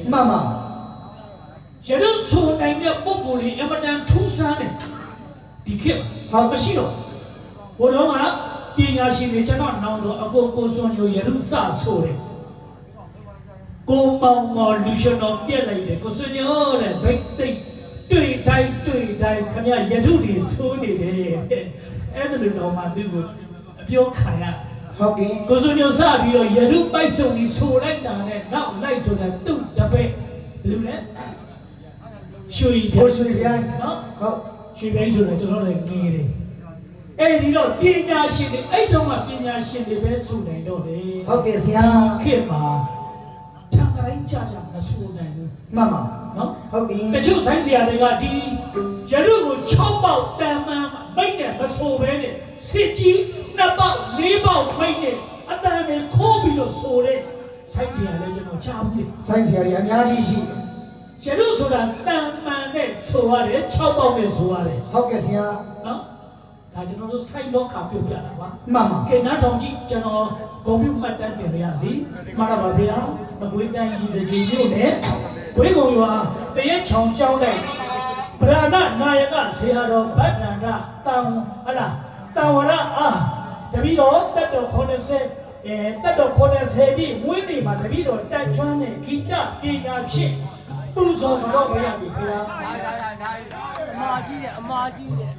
妈妈，现在说那个不鼓励，要不然出山的，的确，好不是咯。我说嘛，别人心里讲到难度，啊个说有也都啥说的，个毛旅行到别来的，个说有的对待，看下也都的说的嘞，哎，这个老嘛对不？不要看呀。好嘅，個數有啥比咯？也都擺上你出來打的，那來出來都特別，對不對？水平，水平，啊，好，水平出來就攞嚟記的。哎，你咯，ပညာရှင်တွေ，အဲ့တုန်းကပညာရှင်တွေပဲဆိုနိုင်တော့တယ်。好嘅，先，ခေတ်မှာထံတိုင်းကြကြမဆိုနိုင်ဘူး。妈妈，နော် 好嘅， တချို့ဆိုင်ဆရာတွေကဒီရတုကို6ပေါက်တန်မှန်မိတ်နဲ့မဆိုဘဲနဲ့စစ်ကြီး2ပေါက်4ပေါက်မိတ်နဲ့အတန်နဲ့ခိုးပြီးတော့ဆိုတဲ့ဆိုင်ဆရာလည်းကျွန်တော်ကြားဘူးလေ ဆိုင်ဆရာကြီးအများကြီးရှိ ရတုဆိုတာတန်မှန်နဲ့ဆိုရတယ်6ပေါက်နဲ့ဆိုရတယ် ဟုတ်ကဲ့ဆရာ နော်ဒါကျွန်တော်တို့စိုက်လောကပြုတ်ပြတာပါ မှန်ပါ ကဲနားထောင်ကြည့်ကျွန်တော်ဂုဏ်ပြုမှတ်တမ်းတင်ရစီမှန်ပါပါဗျာမကွေးတိုင်းကြီးစကြီးမြို့နယ်ဝေးကုံရွာတရက်ချောင်ကျောင်းတိုက်ဗရဏနာယကဇေယတော်ဗတ္ထန္တတောင်ဟလာတောင်ဝရအားတပည့်တော်တက်တော်80တက်တော်80ပြီမွေးနေ့မှာတပည့်တော်တက်ချွမ်းတဲ့ဂီတပညာဖြင့်ပူဇော်တော်ဘုရားကြီးဗျာ အမာကြီးတဲ့အမာကြီးတဲ့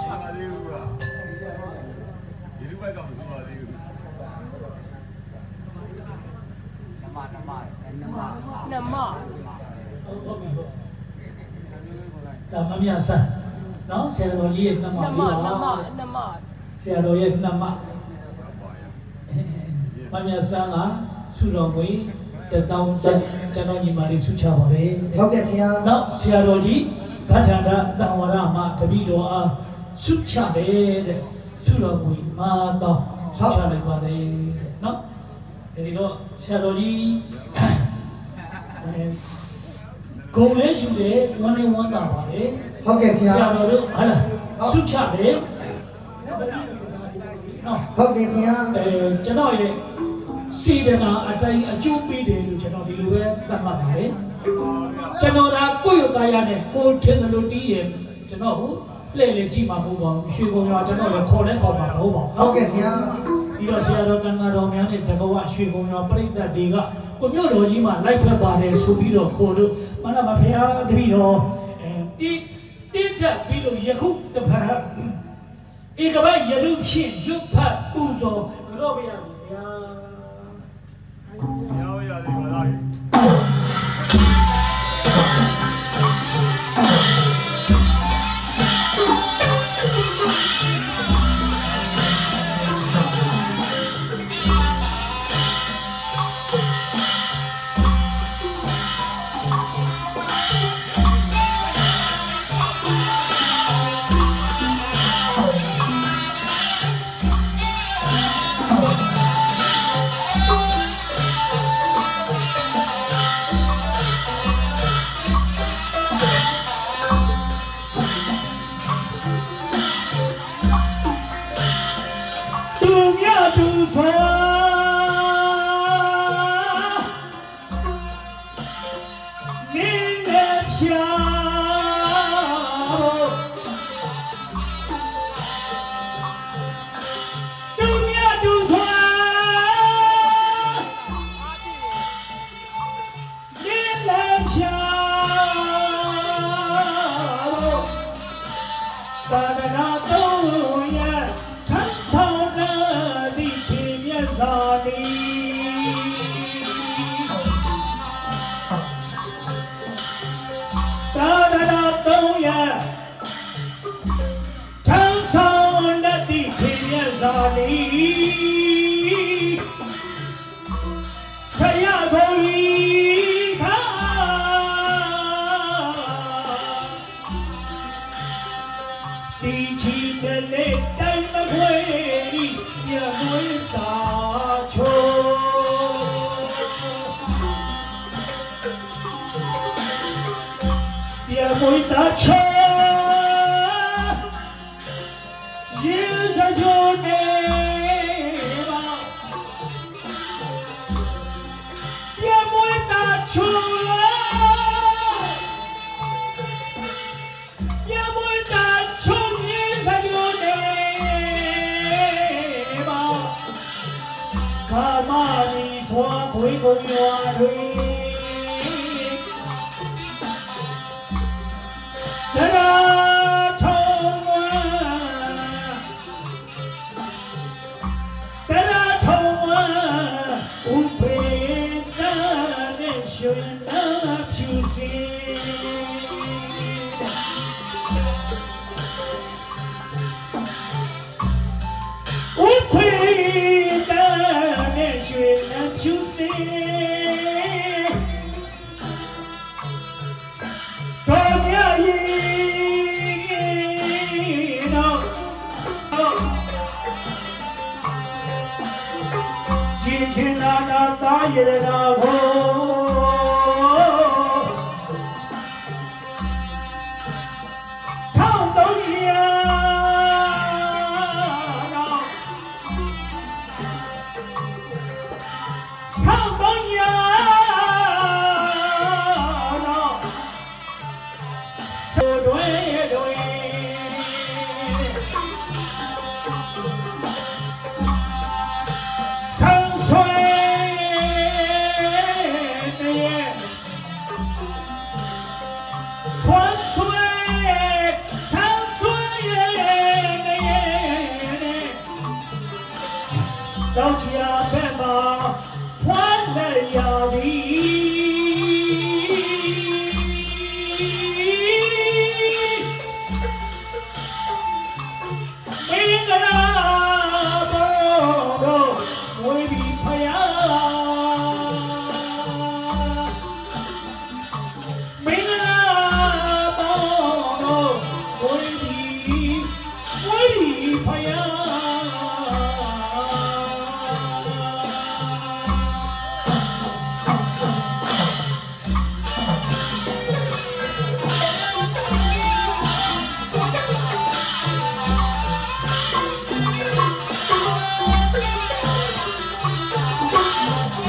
ပါသေးဘူးကွာဒီလူဘက်ကမသိပါသေးဘူး နမ ဟုတ်ပြီဟုတ်ဒါမမြဆန်းနော်ဆရာတော်ကြီးရဲ့နှမလေးပါဆရာတော်ရဲ့နှမမမြဆန်းကဆုတော်ငွေ1000ကျွန်တော်ညီမလေးဆုချပါတယ် ဟုတ်ကဲ့ဆရာ နောက်ဆရာတော်ကြီးဗတ္ထန္တတံဝရမှာတပည့်တော်အားဆုချတယ်တဲ့ဆုတော်ငွေ5000ဆုချလိုက်ပါတယ်တဲ့နော်အဲဒီတော့ဆရာတော်ကြီးဂုံလေးယူတယ်ဝမ်းနေဝမ်းသာပါတယ် ဟုတ်ကဲ့ဆ ဆ ရာ ရာတော်တို့ဟာလားဆုချတယ်နော် ဟုတ်ကဲ့ဆရာ ကျွန်တော်ရဲ့စေတနာအတိုင်းအကျိုးပေးတယ်လို့ကျွန်တော်ဒီလိုပဲသတ်မှတ်ပါတယ်ကျွန်တော်ဒါကိုယ့်ရကာယနဲ့ကိုယ်ထင်တယ်လို့တီးရင်ကျွန်တော်ဟိုလှည့်လေကြည့်မှာမဟုတ်ပါဘူးရွှေကုံရွာကျွန်တော်လည်းခေါ်မှာမဟုတ်ပါဘူး ဟုတ်ကဲ့ဆရာ ပြီးတော့ဆရာတော်တန်ဃာတော်များနဲ့တကဝရွှေကုံရွာပြိဿတ်တွေကကိုမျိုးတော်ကြီးမှာလိုက်ဖက်ပါတယ်ဆိုပြီးတော့ခေါ်လို့မနာမဖေဟာတပည့်တော်တိထက်ပြီးလို့ယခုတပတ်ဧကပတ်ယရုဖြင့်ရွတ်ဖတ်ပူဇော်ကြော့ပြရမယ်ဗျာ ရောရသေးပါလား သူမြသူဆွာနင်းနဲ့ဖြာသူမြသူဆွာနင်းနဲ့ဖြာသာသနာတော်ရဲ့ထမ်းဆောင်တဲ့ဒီခေမြတ်စွာဒီသာသနာတော်ရဲ့ထမ်းဆောင်တဲ့ဒီခေမြတ်စွာဒီဆရာတော်ကြီးခါဒီချီတဲ့လေတိုင်းမခွေပြမွေးတာချိုပြမွေးတာချိုရေစချိုနေပါ စွာခွေကုန်ရွာတွေတရာထုံးဝါတရာထုံးဝါဥပေတာနဲ့ရွှေနာဖြူစင်ဥပေတာနဲ့ရွှေနာဖြူစင်တော်မြတ်ကြီးတော့ချစ်ချင်နာနာတာရရနာကိုထောင်းတော့ရတော့ထောင်းတော့